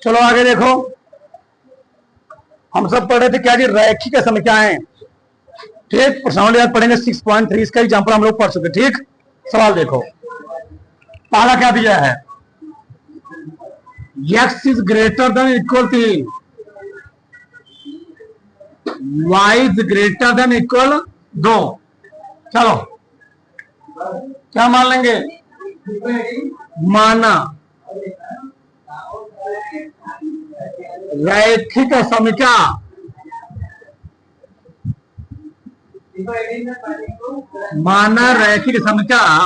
चलो आगे देखो, हम सब पढ़ रहे थे क्या जी, रैखिक समीकरण। ठीक, प्रश्नावली आज पढ़ेंगे 6.3, इसका एग्जाम्पल हम लोग पढ़ चुके। ठीक, सवाल देखो, पहला क्या दिया है, x is greater than equal to y is greater than equal 2। चलो क्या मान लेंगे, माना रैखिक समीकरण, माना रैखिक समीकरण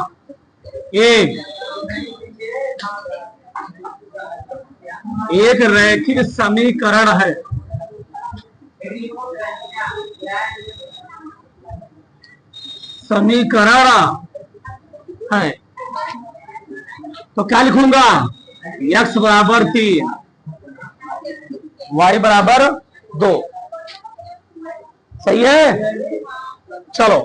एक रैखिक समीकरण है। समीकरण है तो क्या लिखूंगा, x बराबर 3 y बराबर 2। सही है। चलो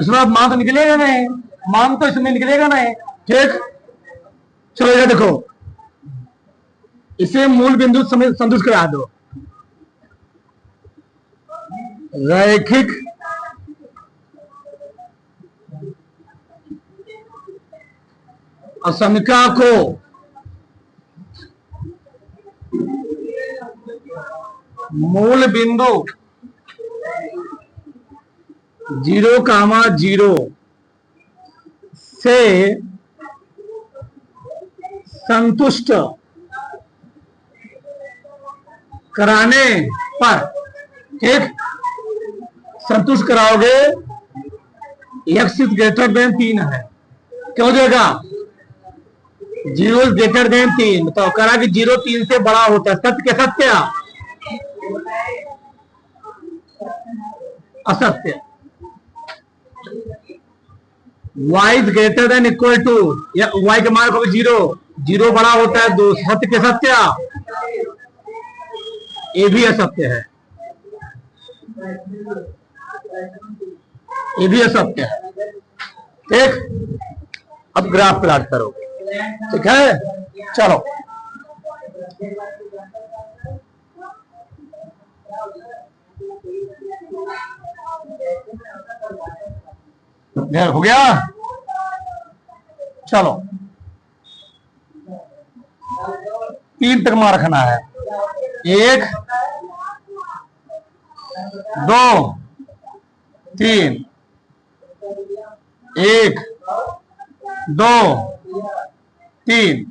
इसमें अब मान तो निकलेगा नहीं, मान तो इसमें निकलेगा नहीं। ठीक, चलो ये देखो, इसे मूल बिंदु संतुष्ट करा दो। रैखिक असमीकरण को मूल बिंदु 0,0 से संतुष्ट कराने पर, ठीक, संतुष्ट कराओगे, x इज ग्रेटर देन 3 है, क्या हो जाएगा, 0 इज ग्रेटर देन 3। बताओ, करा कि 0 3 से बड़ा होता है, सत्य के सत्य, असत्य। y is greater than equal to, y के मान को 0, 0 बड़ा होता है 2, सत्य के सत्य, ये भी असत्य है, ये भी असत्य है। ठीक, अब ग्राफ प्लॉट करो। ठीक है, चलो हो गया। चलो 3 तक मान रखना है, 1 2 3, 1 2 3।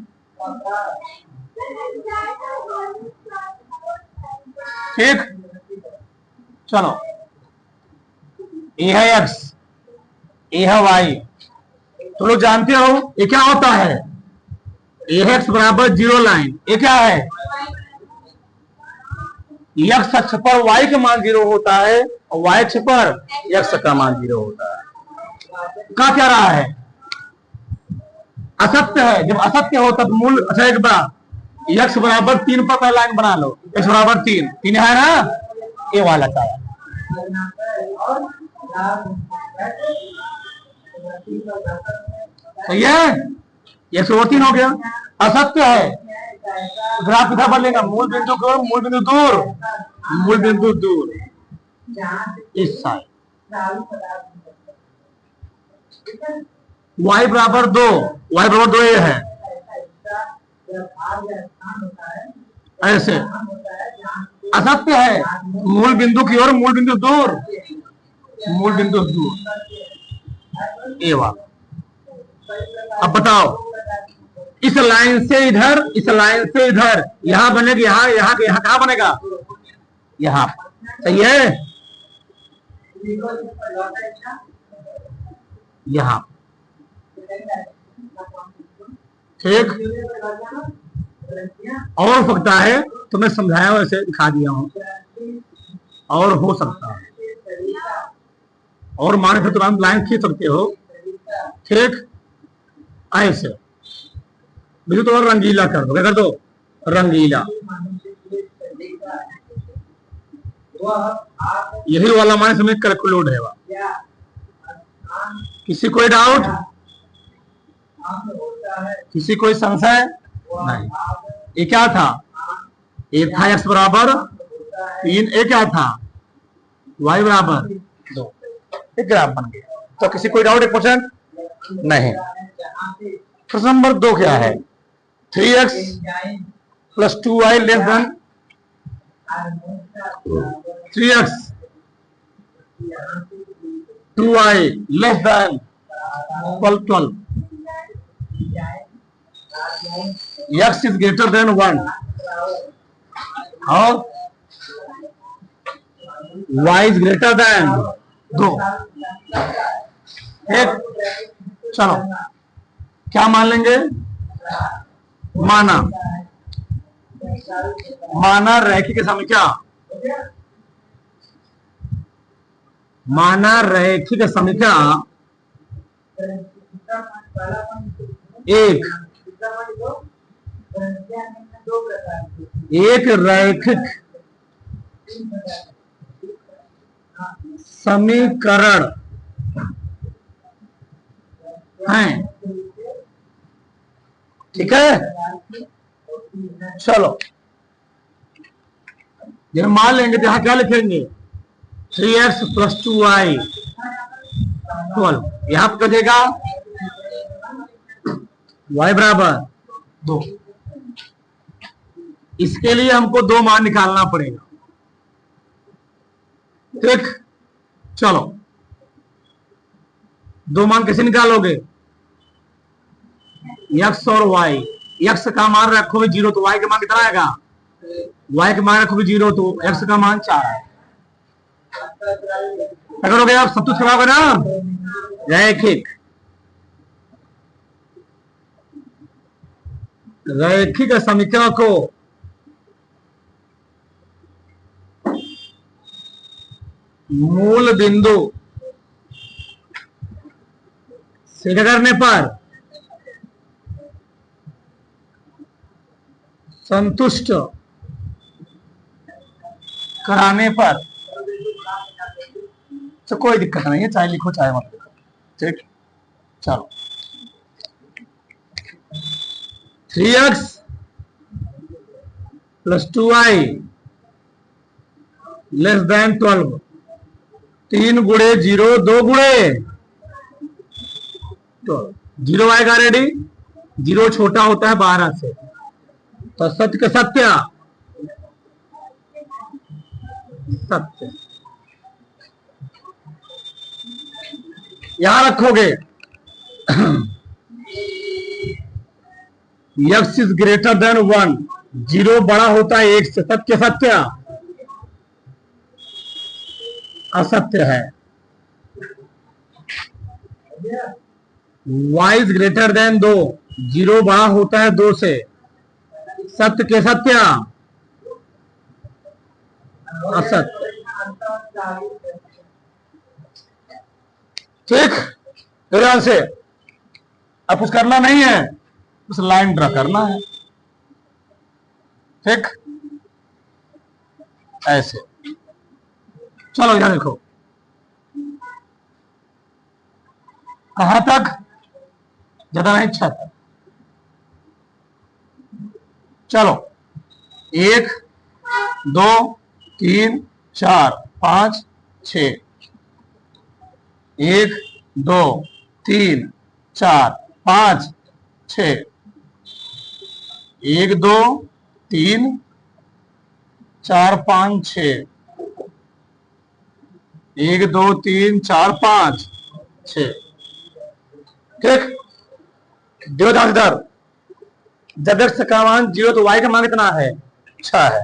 ठीक, चलो ये है x, ये है y। तो लोग जानते हो ये क्या होता है, x बराबर 0 लाइन, ये क्या है, x अक्ष पर y का मान 0 होता है और y अक्ष पर x का मान 0 होता है। क्या कह रहा है, असत्य है। जब असत्य हो तब मूल, अच्छा एक बार x बराबर 3 पर पहले लाइन बना लो, x बराबर 3 है ना, ये वाला था। सही है, 103 हो गया। असत्य है, ग्राफ कितना बदलेगा, मूल बिंदु को, मूल बिंदु दूर, मूल बिंदु दूर इस साइड, y बराबर 2, y बराबर 2 ये है, ऐसे असत्य है, मूल बिंदु की ओर, मूल बिंदु दूर, मूल बिंदु दूर, ये वाला। अब बताओ, इस लाइन से इधर, इस लाइन से इधर, यहां बनेगा, यहां कहां बनेगा, यहां। सही है, यहां। ठीक, और हो सकता है, तो मैं समझाया वैसे दिखा दिया हूं, और हो सकता है, और माने तो तुरंत लाइन खींच सकते हो। ठीक, ऐसे मुझे तो रंगीला कर दो, क्या कर दो, रंगीला, यही वाला माने समय कैलकुलेट है। किसी कोई डाउट, किसी कोई संशय? नहीं, ये क्या था? ये था x बराबर 3, ये क्या था? y बराबर 2। एक ग्राफ बन गया। तो किसी कोई डाउट 1%? नहीं। प्रश्न नंबर 2 क्या है? 3x plus 2y less than 3x 2y less than 12 x is greater than 1 और y is greater than 2। एक, चलो क्या मान लेंगे? माना रैखिक समीकरण, माना रैखिक समीकरण एक रैखिक समीकरण है, ठीक है। चलो ये मान लेंगे तो यहां क्या लिखेंगे? 3x प्लस 2y 12, यहां पर देगा y बराबर 2। इसके लिए हमको 2 मान निकालना पड़ेगा, ठीक। चलो 2 मान कैसे निकालोगे? x और y, x का मान रखोगे 0 तो y का मान कितना आएगा? y का मान रखोगे 0 तो x का मान 4 है। क्या करोगे आप? सब कुछ कराओगे ना रैखिक, रैखिक समीकरण को मूल बिंदु सिद्ध करने पर संतुष्ट कराने पर तो कोई दिक्कत नहीं है, चाहे लिखो चाहे मत लिखो, ठीक। चलो 3x plus 2y less than 12, 3 गुणे 0 2 गुणे 0 आएगा रेडी। 0 छोटा होता है 12 से, तो सत्य का सत्य सत्य यहां रखोगे। x इज ग्रेटर देन 1, 0 बड़ा होता है 1 से, सत्य सत्य असत्य है। y इज ग्रेटर देन 2, 0 बड़ा होता है 2 से, सत्य के सत्य असत्य, ठीक। ध्यान से, अब कुछ करना नहीं है, उस लाइन ड्रा करना है, ठीक। ऐसे चलो यहां देखो, कहां तक? ज्यादा नहीं, 6 तक। चलो 1 2 3 4 5 6, 1 2 3 4 5 6, 1 2 3 4 5 6, 1 2 3 4 5 6, ठीक। देवदास जब x का मान 0 तो y का मान कितना है? 6 है।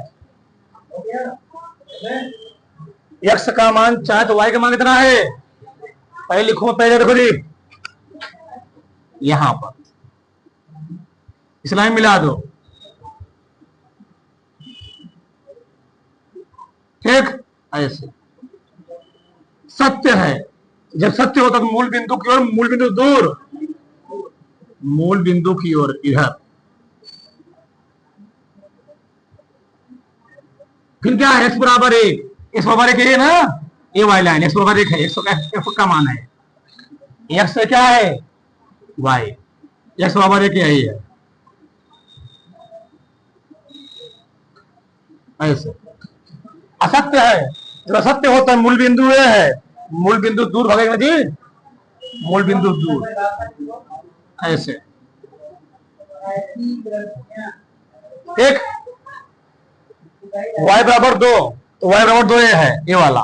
x का मान 4 तो y का मान कितना है? पहले लिखो, पहले देखो जी, यहां पर इस लाइन मिला दो, ठीक। ऐसे सत्य है, जब सत्य होता तो मूल बिंदु की ओर, मूल बिंदु दूर, मूल बिंदु की ओर इधर। फिर क्या है? x बराबर 1, x बराबर 1 है ना, ये वाली लाइन x बराबर 1 है, x का मान है, x से क्या है? y, x बराबर 1 यही है। ऐसे। असत्य है, जो असत्य होता है मूल बिंदु ये है, मूल बिंदु दूर भागेगा जी, मूल बिंदु दूर ऐसे। एक y बराबर 2, तो y बराबर 2 ये है, ये वाला,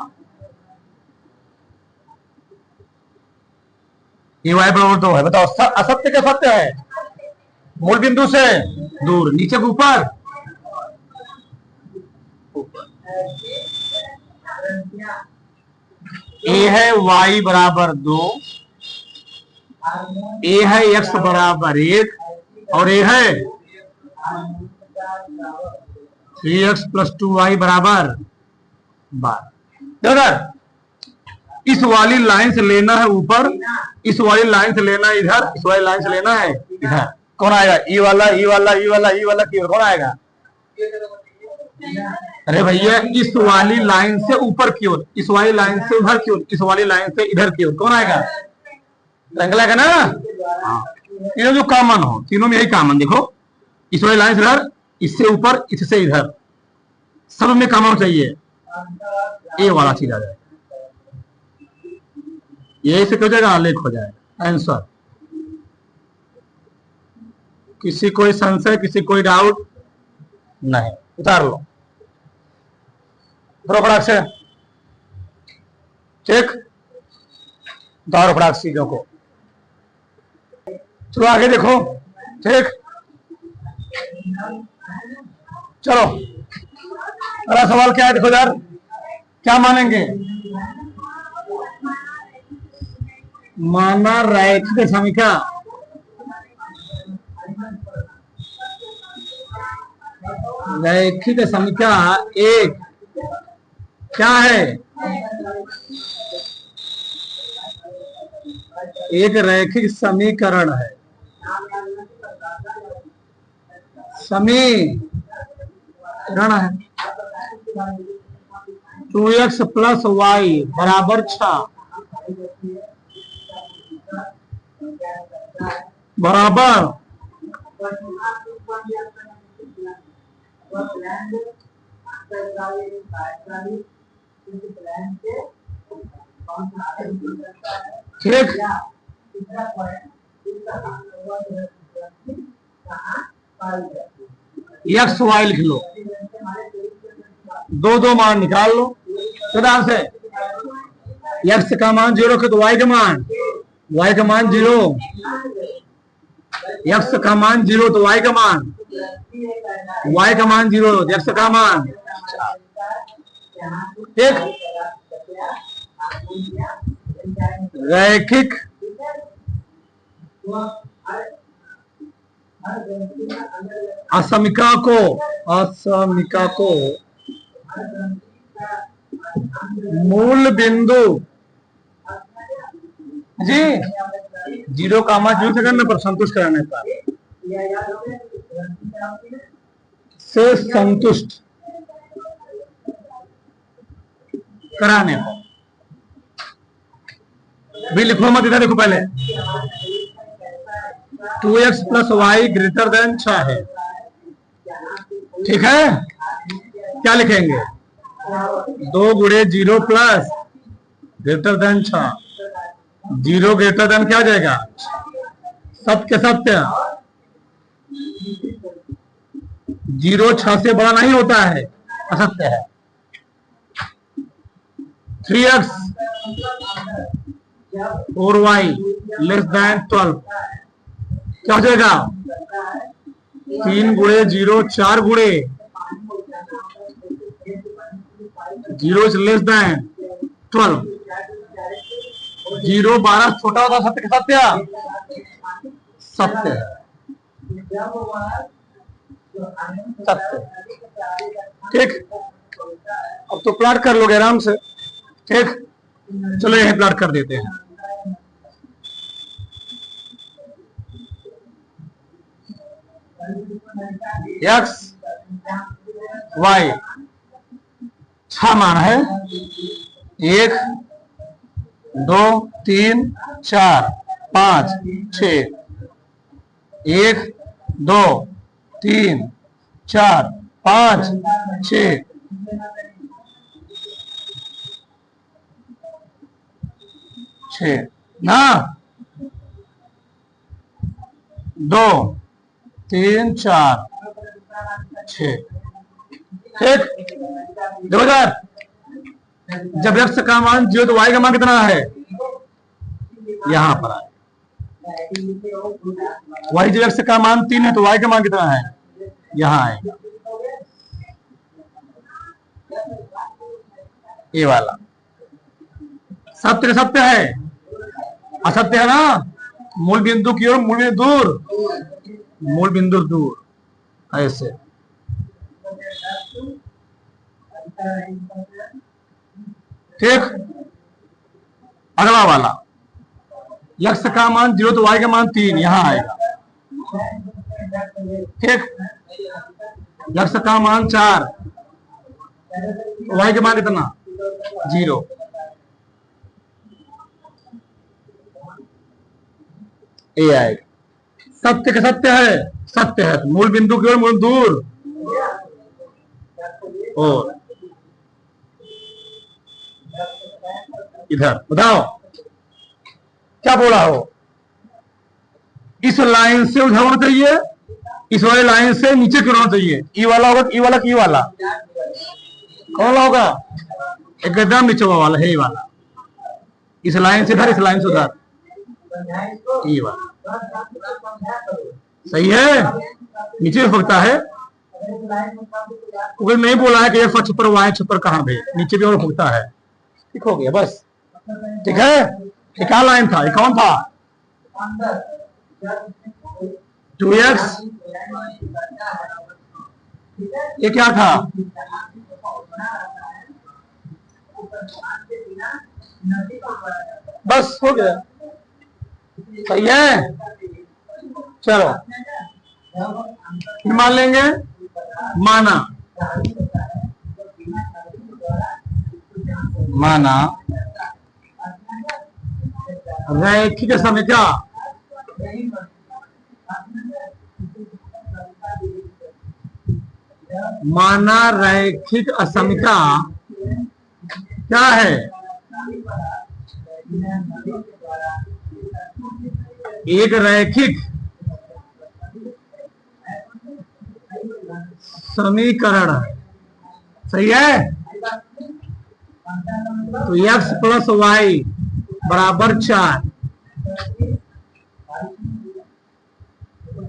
ये y बराबर 2 है। बताओ असत्य क्या सत्य है? मूल बिंदु से दूर, नीचे के ऊपर, ए है y बराबर 2, ए है x बराबर 1, और ए है 3x + 2y बराबर 12। इस वाली लाइन से लेना है ऊपर, इस वाली लाइन से लेना है इधर, इस वाली लाइन से लेना है इधर। कौन आएगा? ई वाला, ई वाला, ई वाला, ई वाला की ओर कौन आएगा? अरे भैया, इस वाली लाइन से ऊपर की ओर, इस वाली लाइन से उधर की ओर, इस वाली लाइन से इधर की ओर, कौन आएगा? ट्रायंगल आएगा ना। हाँ, तीनों जो कॉमन हो, तीनों में यही कॉमन, देखो इस वाली लाइन से इधर, इससे ऊपर, इससे इधर, सब में कॉमन चाहिए, ए वाला चीज आ जाएगा, यही से हो जाएगा, आलेख हो जाएगा आंसर। किसी कोई संशय, किसी कोई डाउट नहीं? उतार लो फटाक से, ठीक, उतारो फटाक चीजों को। चलो आगे देखो, ठीक, चलो अगला सवाल क्या है, देखो यार, क्या मानेंगे? माना रैखिक समीकरण, रैखिक समीकरण एक क्या है? एक रैखिक समीकरण है, समीकरण है 2x + y बराबर 6 बराबर ठीक, एक्स वाई लिख लो, दो मान निकाल लो प्रदान से। एक्स का मान 0 के तो वाई का मान 0, एक्स का मान 0 तो वाई का मान 0, एक्स का मान, ठीक, रैखिक असमीका को मूल बिंदु जी 0, 0 से करने पर संतुष्ट कराने पर से संतुष्ट कराने पर भी लिखो मत, इधर देखो पहले 2x + y > 6 है, ठीक है। क्या लिखेंगे? 2 × 0 + > 6, 0 > क्या हो जाएगा? सत्य सत्य, 0 6 से बड़ा नहीं होता है, असत्य है। 3x 4y < 12 क्या हो जाएगा? 3 × 0 4 × 0 < 12, 0 12 छोटा होता, सत्य सत्य सत्य सत्य, ठीक। अब तो प्लॉट कर लोगे आराम से, ठीक। चलो यही प्लॉट कर देते हैं। एक्स वाई 6 मान है, 1 2 3 4 5 6, 1 2 3 4 5 6 6 ना 2 3 4 6 ठीक। देखो सर, जब x का मान 0 तो y का मान कितना है, यहां पर है। y जब x का मान 3 है तो y का मान कितना है, यहां आएगा ये वाला। सत्य का सत्य है, असत्य है ना, मूल बिंदु की ओर मूल बिंदु दूर, मूल बिंदु दूर ऐसे। ठीक। अगला वाला, x का मान 0 तो y का मान 3 यहां आएगा। ठीक। x का मान 4 तो y का मान कितना 0। ये आएगा। सत्य का सत्य है, सत्य है, मूल बिंदु की ओर मूल दूर और इधर। बताओ क्या बोला हो, इस लाइन से उधर होना चाहिए, इस वाले लाइन से नीचे क्यों होना चाहिए, ई वाला होगा, ई वाला की वाला कौन होगा, एकदम नीचे वाला है, ई वाला। इस लाइन से इधर, इस लाइन से उधर, ई वाला सही है। नीचे फंकता है, क्योंकि नहीं बोला है कि ये छप्पर वाय छप्पर कहां पे, नीचे भी और फंकता है। ठीक हो गया बस। ठीक है, ये क्या लाइन था, ये कौन था, 2x, ये क्या था, बस हो गया, सही है। चलो मान लेंगे, माना माना रैखिक समीकरण, माना रैखिक असमीकरण क्या है, एक रैखिक समीकरण, सही है। तो x प्लस वाई बराबर 4,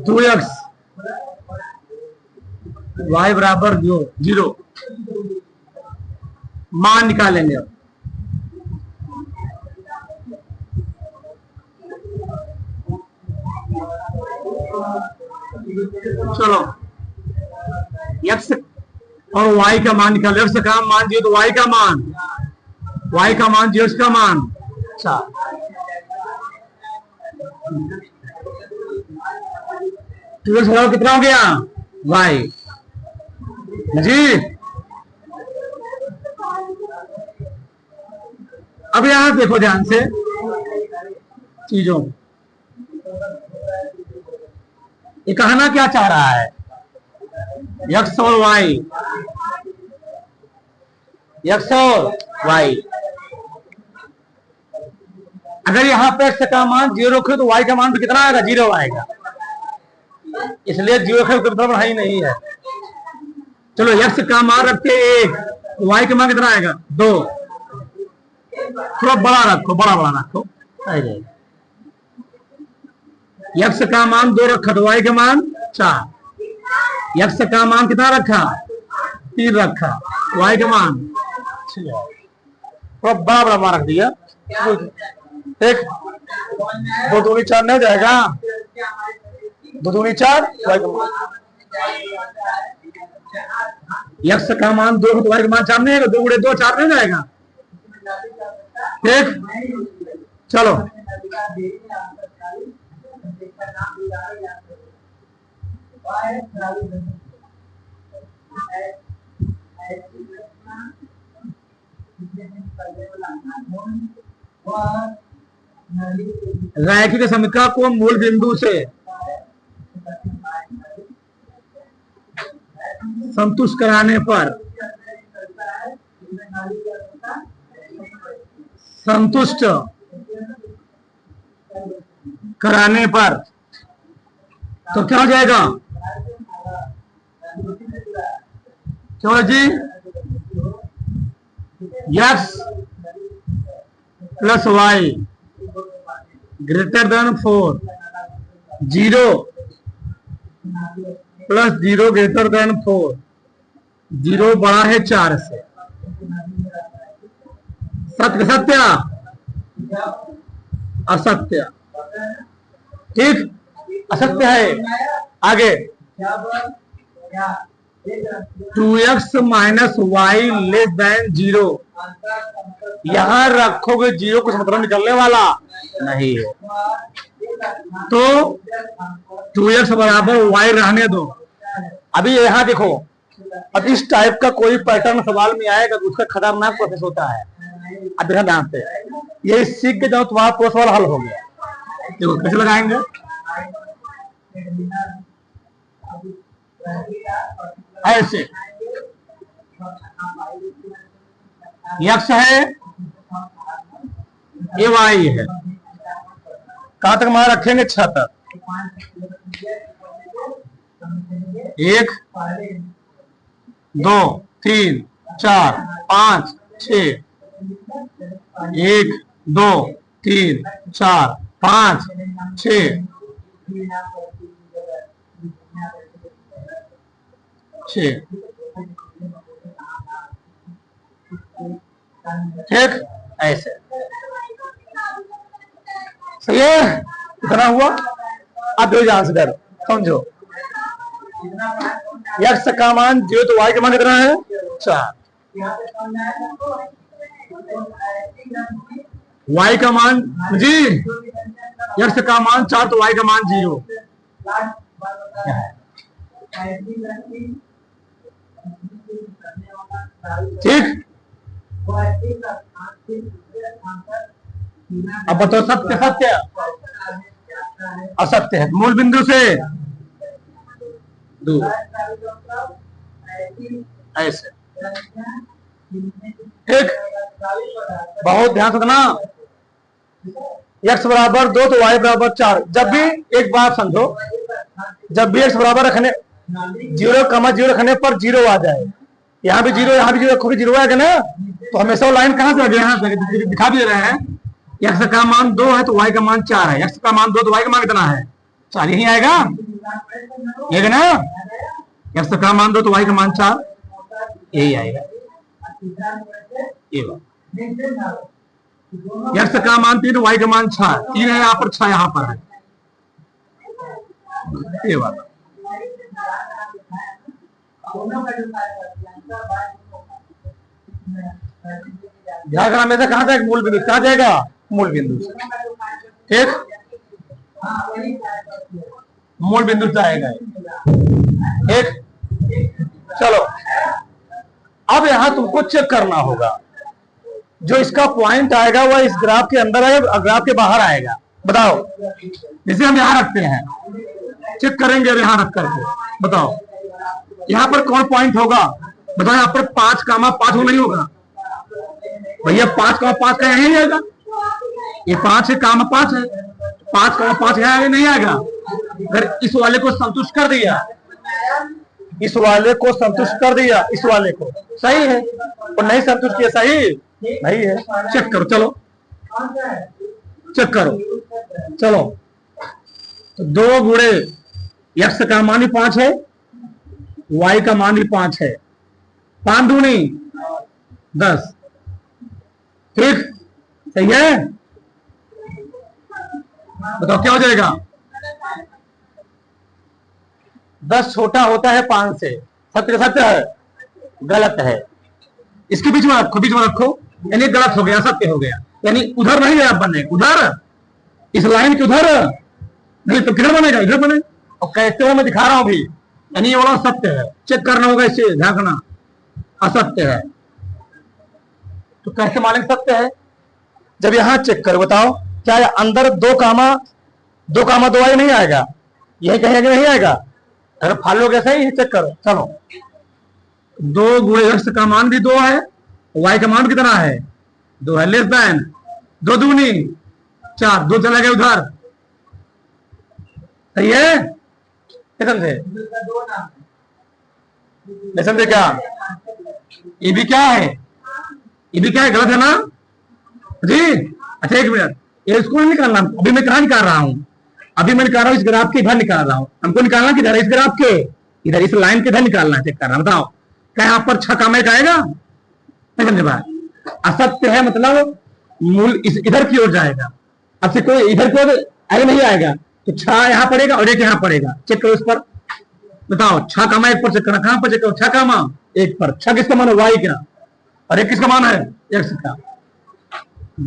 2x y बराबर 0, मान निकालेंगे अब। चलो x और y का मान निकाल, x का मान 0 तो y का मान 0, x का मान 4। कितना हो गया y जी। अब यहां देखो ध्यान से चीजों, ये कहना क्या चाह रहा है, x और y, x और y, अगर यहां पे x का मान 0 रखे तो y का मान भी कितना आएगा, 0 आएगा, इसलिए 0 है ही नहीं है। चलो x का मान रखते 1 तो y का मान कितना आएगा 2, थोड़ा बड़ा रखो, बड़ा रखो, x का मान 2 रखा तो y का मान 4, x का मान कितना रखा 3 रखा, y का मान थोड़ा बड़ा मान रख दिया। एक 2 दूनी 4 नहीं हो जाएगा, 2 दूनी 4, x का मान 2 तो y का मान 4 नहीं है, 2 गुणे 2 4 नहीं जाएगा। ठीक, चलो रैखिक समीकरण को मूल बिंदु से संतुष्ट कराने पर, संतुष्ट कराने पर तो क्या हो जाएगा? क्या जी? x plus y greater than 4, 0 plus 0 greater than 4, 0 बड़ा है 4 से। सत्य सत्य असत्य, ठीक, असत्य है। आगे 2x minus Y less than 0, यहां रखोगे 0 कुछ मतलब निकलने वाला नहीं है, तो 2x बराबर y रहने दो। अभी यहां देखो, अब इस टाइप का कोई पैटर्न सवाल में आएगा तो उसका खतरनाक प्रोसेस होता है। अब देखा ध्यान से, ये सीख के जाओ तुम्हारा तो सवाल हल हो गया। देखो कैसे लगाएंगे, ऐसे x है, ये y है, कहां तक हमारा रखेंगे? 6 तक। 1 2 3 4 5 6, 1 2 3 4 5 6 6, ठीक, ऐसे सही है। कितना हुआ? अब दो आंसर समझो, x का मान 0 तो y का मान कितना है? 4, y का मान जी, x का मान 4 तो y का मान 0, ठीक। अब बताओ सत्य सत्य असत्य है, मूल बिंदु से दूर, ऐसे, ठीक। बहुत ध्यान से रखना, x बराबर 2 तो y बराबर 4। जब भी एक बात समझो, जब भी x बराबर रखने 0,0 रखने पर 0 आ जाए, यहाँ भी 0 यहाँ भी 0 रखोगे 0 आएगा ना, तो हमेशा लाइन कहां से यहाँ दिखा भी रहे हैं। x का मान 2 है तो y का मान 4 है, x का मान 2 तो y का मान कितना है? 4, यही आएगा, यही ना, x का मान 2 तो y का मान 4, यही आएगा। ये x का मान 3 y का मान 6, 3 है यहाँ पर, 6 यहाँ पर है, ये बात। ध्यान हमेशा कहां जाएगा? मूल बिंदु, कहां जाएगा? मूल बिंदु से, ठीक, मूल बिंदु से आएगा, ठीक। चलो अब यहां तुमको चेक करना होगा, जो इसका पॉइंट आएगा वह इस ग्राफ के अंदर आएगा, ग्राफ के बाहर आएगा। बताओ, जिसे हम यहां रखते हैं, चेक करेंगे अब यहां रख करके। बताओ यहां पर कौन पॉइंट होगा? बताओ यहां पर 5,5 नहीं होगा भैया, 5,5 का यही आएगा, ये 5 है, 5 है, 5,5 यहाँ नहीं आएगा। अगर इस वाले को संतुष्ट कर दिया, इस वाले को संतुष्ट कर दिया, इस वाले को सही है, और नहीं संतुष्ट किया सही नहीं है। चेक करो, चलो चेक करो, चलो तो 2 गुणे x का मान भी 5 है, y का मान भी 5 है, 5 दूनी 10, ठीक, सही है। बताओ क्या हो जाएगा? 10 छोटा होता है 5 से, सत्य सत्य है, गलत है। इसके बीच में रखो, बीच में रखो, यानी गलत हो गया, सत्य हो गया, यानी उधर नहीं है, आप बने उधर, इस लाइन के उधर नहीं तो किधर बनेगा? इधर बने। और कैसे हो मैं दिखा रहा हूं भी, यानी ये वाला सत्य है, चेक करना होगा, इससे झांकना असत्य है। तो कैसे मानेंगे सत्य है? जब यहां चेक करो, बताओ क्या अंदर 2,2 नहीं आएगा? यही कहेंगे नहीं आएगा, अगर फॉलो कैसे ही चेक करो। चलो दो गुणे x का मान भी 2 है, y का मान कितना है 2 है, लेस देन 2 दूनी 4, 2 चला गया उधर, सही है। समझे समझे क्या, ये भी क्या है, ये भी क्या है, गलत है ना जी। अच्छा एक मिनट, ये इसको नहीं निकालना, अभी मैं कहाँ निकाल रहा हूँ, अभी मैं निकाल रहा हूँ इस ग्राफ के इधर निकाल रहा हूँ, हमको निकालना किधर, इस ग्राफ के इधर, इस लाइन के इधर निकालना है, चेक करना, बताओ क्या यहाँ पर 6 का आएगा, नहीं समझे भाई। असत्य है मतलब मूल इस इधर की ओर जाएगा, अब से कोई इधर की ओर आगे नहीं आएगा, तो 6 यहाँ पड़ेगा और 1 यहाँ पड़ेगा, चेक करो इस पर, बताओ 6 का 1 पर चेक करना, कहां पर चेक करो, 6 का 1 पर, 6 किसका मान है y का, और 1 किसका मान है x का,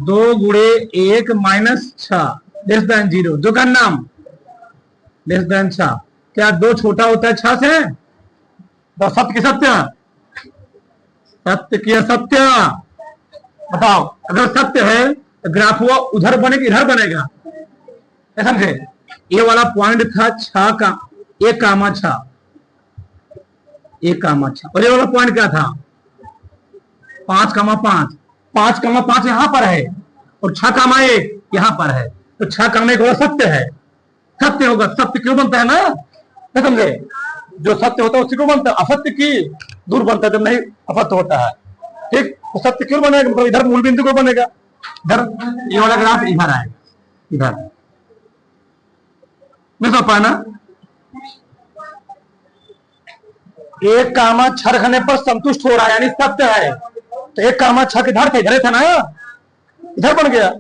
2 गुणे 1 माइनस 6 लेस देन 0, जो का नाम लेस देन 6, क्या 2 छोटा होता है 6 से, तो सत्य की सत्य, सत्य की असत्य, बताओ अगर सत्य है तो ग्राफ हुआ उधर बनेगा इधर बनेगा, समझे। ये वाला पॉइंट था 6 का 1 कामा 6, 1 कामा 6, और ये वाला पॉइंट क्या था 5 कामा 5, 5 कामा 5 यहां पर है और 6 कामा 1 यहां पर है, तो 6 कामा 1 वाला सत्य है, सत्य होगा, सत्य क्यों बनता है ना, समझे, जो सत्य होता है उसी को बनता है, असत्य की दूर बनता है जब नहीं असत्य होता है, ठीक, तो सत्य क्यों बनेगा, मतलब इधर मूल बिंदु को बनेगा, इधर ये वाला ग्राफ इधर आएगा, इधर नहीं समझ पाया ना। 1 कामा 6 रखने पर संतुष्ट हो रहा है यानी सत्य है, तो 1 कामा 6 किधर थे, इधर था ना, इधर बन गया,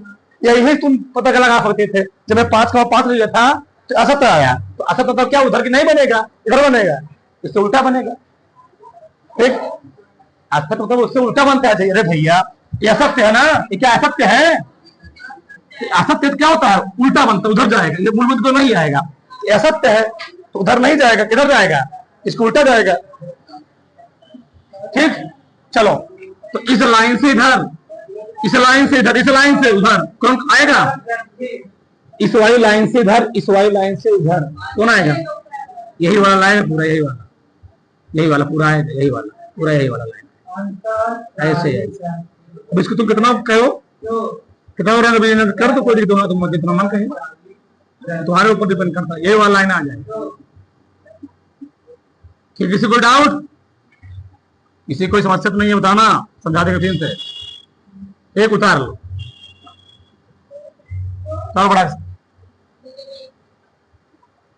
यही तुम पता लगा सकते थे, जब मैं 5 कामा 5 लिया था तो असत्य आया, तो असत्य मतलब क्या उधर की नहीं बनेगा इधर बनेगा, इससे उल्टा बनेगा, ठीक, असत्य मतलब उससे उल्टा बनता है, अरे भैया ये असत्य है ना, ये क्या असत्य है, असत्य क्या होता है उल्टा बनता है, उधर जाएगा, ये मूल बिंदु को नहीं आएगा, ये असत्य है तो उधर नहीं जाएगा, किधर जाएगा, इसको उल्टा जाएगा, ठीक। चलो तो इस लाइन से इधर, इस लाइन से इधर, इस लाइन से उधर कौन आएगा, इस वाली लाइन से इधर, इस वाली लाइन से इधर कौन आएगा, यही वाला लाइन है पूरा, यही वाला, यही वाला पूरा है, यही वाला पूरा, यही वाला लाइन ऐसे है। अब इसको तुम कितना कहो, कितना कर तो कोई दिक्कत होगा, तुम कितना मन कहे तुम्हारे ऊपर डिपेंड करता है, यही वाला लाइन आ जाएगा, कि किसी को डाउट, किसी कोई समस्या तो नहीं है, बताना, समझा देगा फिर से, एक उतार लो,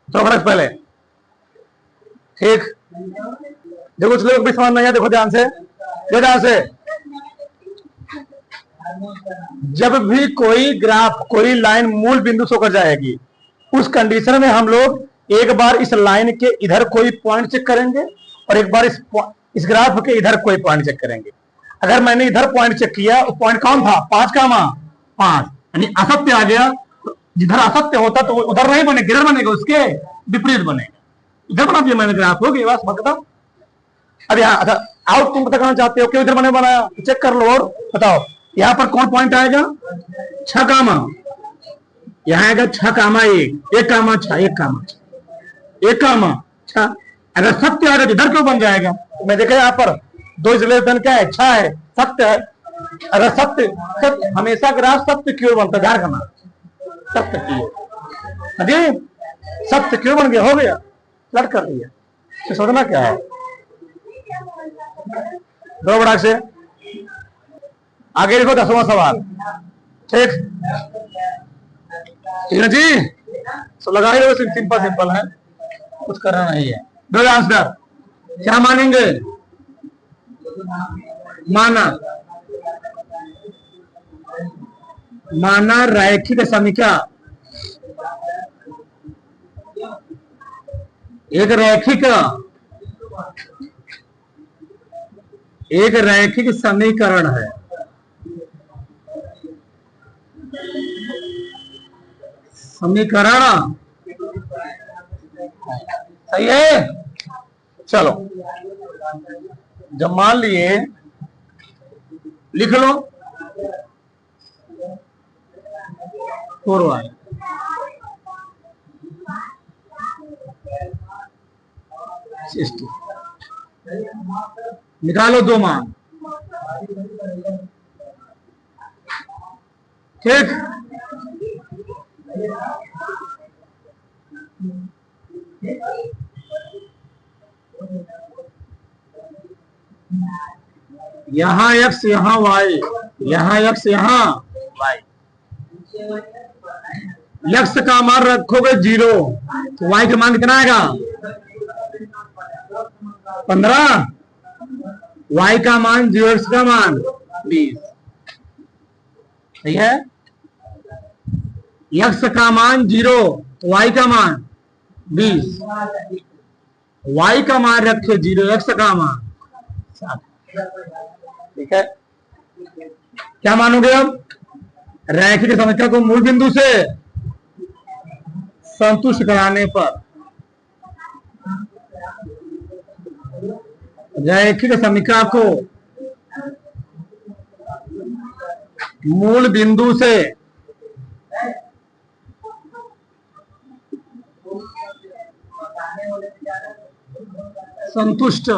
तो बड़ा पहले, ठीक, देखो कुछ लोग भी समझ नहीं है, देखो ध्यान से, ध्यान से, जब भी कोई ग्राफ, कोई लाइन मूल बिंदु से होकर जाएगी, उस कंडीशन में हम लोग एक बार इस लाइन के इधर कोई पॉइंट चेक करेंगे और एक बार इस ग्राफ के इधर कोई पॉइंट चेक करेंगे। अगर मैंने इधर पॉइंट चेक किया, वो पॉइंट कौन था 5 का 5, यानी असत्य आ गया, जिधर असत्य होता तो उधर नहीं बनेगा, किधर बनेगा, उसके विपरीत बनेगा, इधर बना दिया मैंने ग्राफ, हो गई बस, बताओ। अब यहाँ अच्छा आउट तुम पता करना चाहते हो क्यों इधर बने बनाया, चेक कर लो और बताओ यहाँ पर कौन पॉइंट आएगा 6 कामा, यहाँ आएगा 6 कामा 1 कामा 6, 1 कामा 6, 1 कामा 6, अगर सत्य आएगा इधर क्यों बन जाएगा, मैं देखा यहाँ पर 2 इसलिए क्या है 6 है, सत्य है, अगर सत्य हमेशा ग्राफ सत्य क्यों बनता, ध्यान करना, सत्य क्यों, अरे सत्य क्यों बन गया, हो गया, लट कर दिया, सोचना क्या है, दो बड़ा से आगे देखो 10वां सवाल, ठीक, ठीक है जी, तो लगा ही सिंपल सिंपल है, कुछ करना नहीं है, दो आंसर, क्या मानेंगे, माना रैखिक समीकरण, एक रैखिक समीकरण है, समीकरण सही है। चलो जब मान लिए, लिख लो 4y निकालो दो मान। ठीक, यहाँ x यहाँ y, यहाँ x यहाँ y। x का मान रखोगे 0 तो y का मान कितना आएगा 15, y का मान 0, x का मान 20। सही है। x का मान 0 तो y का मान 20, y का मान रखे 0, x का मान 7। ठीक है, क्या मानोगे अब? रैखिक समीकरण को मूल बिंदु से संतुष्ट कराने पर, रैखिक समीकरण को मूल बिंदु से संतुष्ट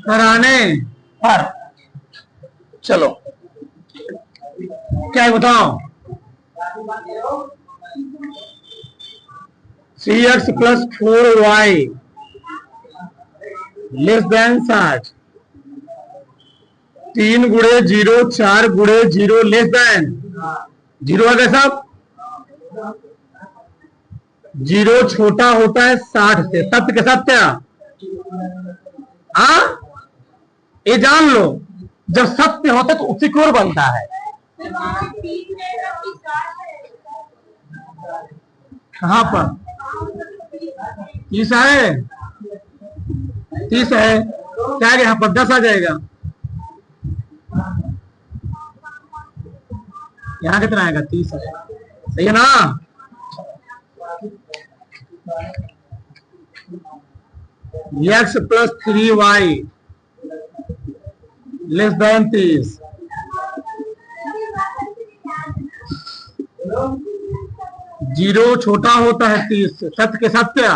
कराने पर, चलो क्या है बताओ? 3x + 4y <60। 3 गुणे 0 4 गुणे 0 0 है सब। 0 छोटा होता है 60 से, सत्य के सत्य। ये जान लो, जब सत्य होता तो उसी की ओर बनता है। कहां पर 30 है? 30 है, क्या है यहाँ पर 10 आ जाएगा। यहाँ कितना आएगा? 30 है। सही है ना? x + 3y <30। 0 छोटा होता है 30 से, सत्य के सत्य।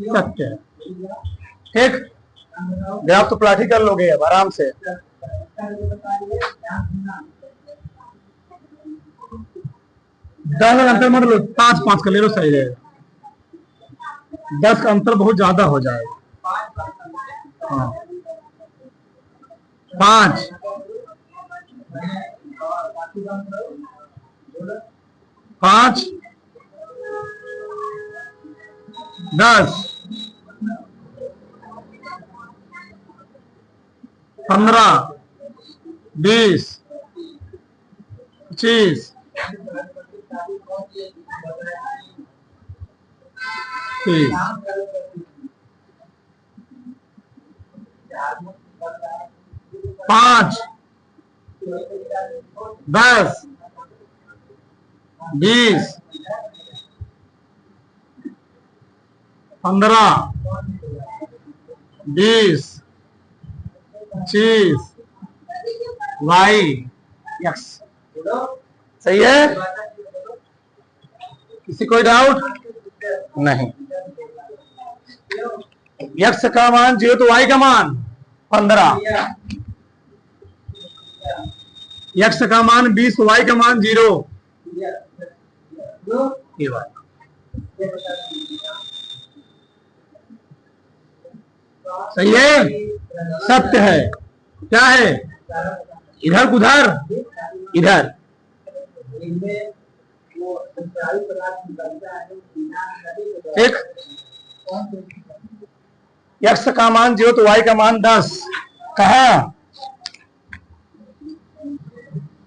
सत्य। ठीक, आप तो प्लाटी कर लोगे अब आराम से। 10 अंतर मत लो, 5 का ले लो, सही रहेगा। 10 का अंतर बहुत ज्यादा हो जाएगा। 5 5 10 15 20 25 30। 5 10 20 15 20 25 y x। सही है? किसी कोई डाउट नहीं? x का मान 0 तो y का मान 15, x का मान 20, y का मान 0। ये बात सही है, सत्य है। क्या है? इधर उधर इधर। ठीक, x का मान 0 तो y का मान 10। कहा?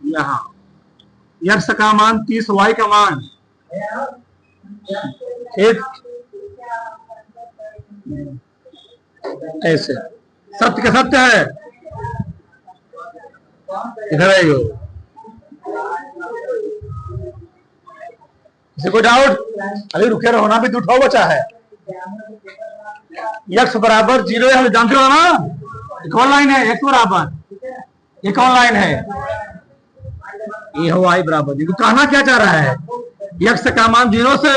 यहाँ। x का मान 30, y का मान। ठीक, ऐसे सत्य का सत्य है। इधर आइयो। किसी को डाउट? अभी रुके रहो ना, भी उठाओ बचा है। x बराबर 0 हम जानते हो ना, एक और लाइन है। x बराबर एक और लाइन है, ये हो y बराबर 0। कहना क्या चाह रहा है? x का मान 0 से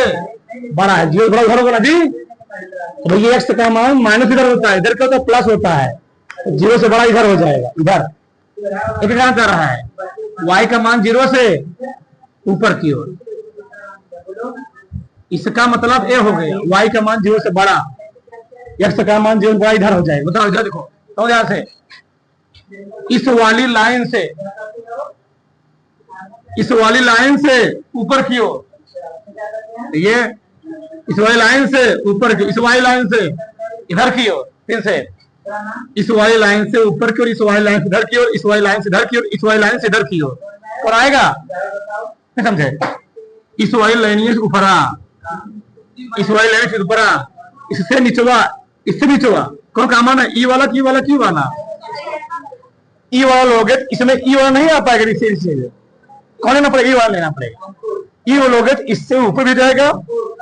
बड़ा है, जीरो से बड़ा उधर होगा ना जी। तो भैया एक्स का मान माइनस इधर होता है, इधर क्या होता है प्लस होता है, तो जीरो से बड़ा इधर हो जाएगा, इधर एक क्या कर रहा है, y का मान जीरो से ऊपर की ओर, इसका मतलब ये हो गया y का मान जीरो से बड़ा, x का मान जीरो से बड़ा इधर हो जाएगा। बताओ इधर देखो, तो यहां से इस वाली लाइन से, इस वाली लाइन से ऊपर की ओर, ये इस वाली लाइन से ऊपर की, इस वाली लाइन से इधर की ओर, फिर से इस वाली लाइन से ऊपर की ओर, इस वाली लाइन से इधर की ओर, इस वाली लाइन से इधर की ओर, इस वाली लाइन से इधर की ओर, और आएगा नहीं समझे, इस वाली लाइन से ऊपर, इस वाली लाइन से ऊपर, इससे नीचवा, इससे नीचवा कौन काम आना, ई वाला की वाला क्यों आना, ई वाला लोगे इसमें ई वाला नहीं आ पाएगा, इससे कौन लेना पड़ेगा, ई वाला लेना पड़ेगा, ई वाला लोगे इससे ऊपर भी जाएगा,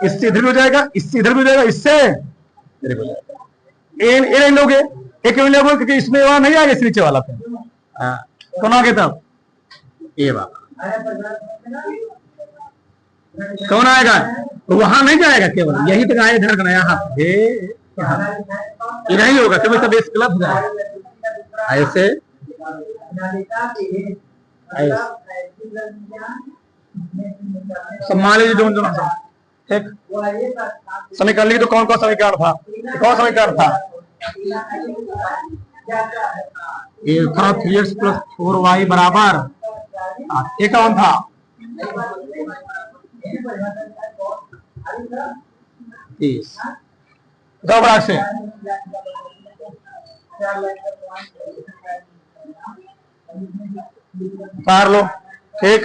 इससे इधर भी हो जाएगा, इससे इधर भी हो जाएगा, इससे इधर भी हो जाएगा, ए नहीं लोगे, एक लोगे क्योंकि इसमें वाला नहीं आएगा, इस नीचे वाला पे कौन आगे तब ए वाला कौन आएगा, वहां नहीं जाएगा, केवल यही तक आए इधर यहाँ पे, ये नहीं होगा केवल, तब बेस गलत हो जाएगा, ऐसे मान लीजिए दोनों दोनों ठीक समीकरण लिखिए, तो कौन कौन समीकरण था, कौन समीकरण था, ये था 3x + 4y बराबर, ये कौन था, दो बराबर से लो ठीक।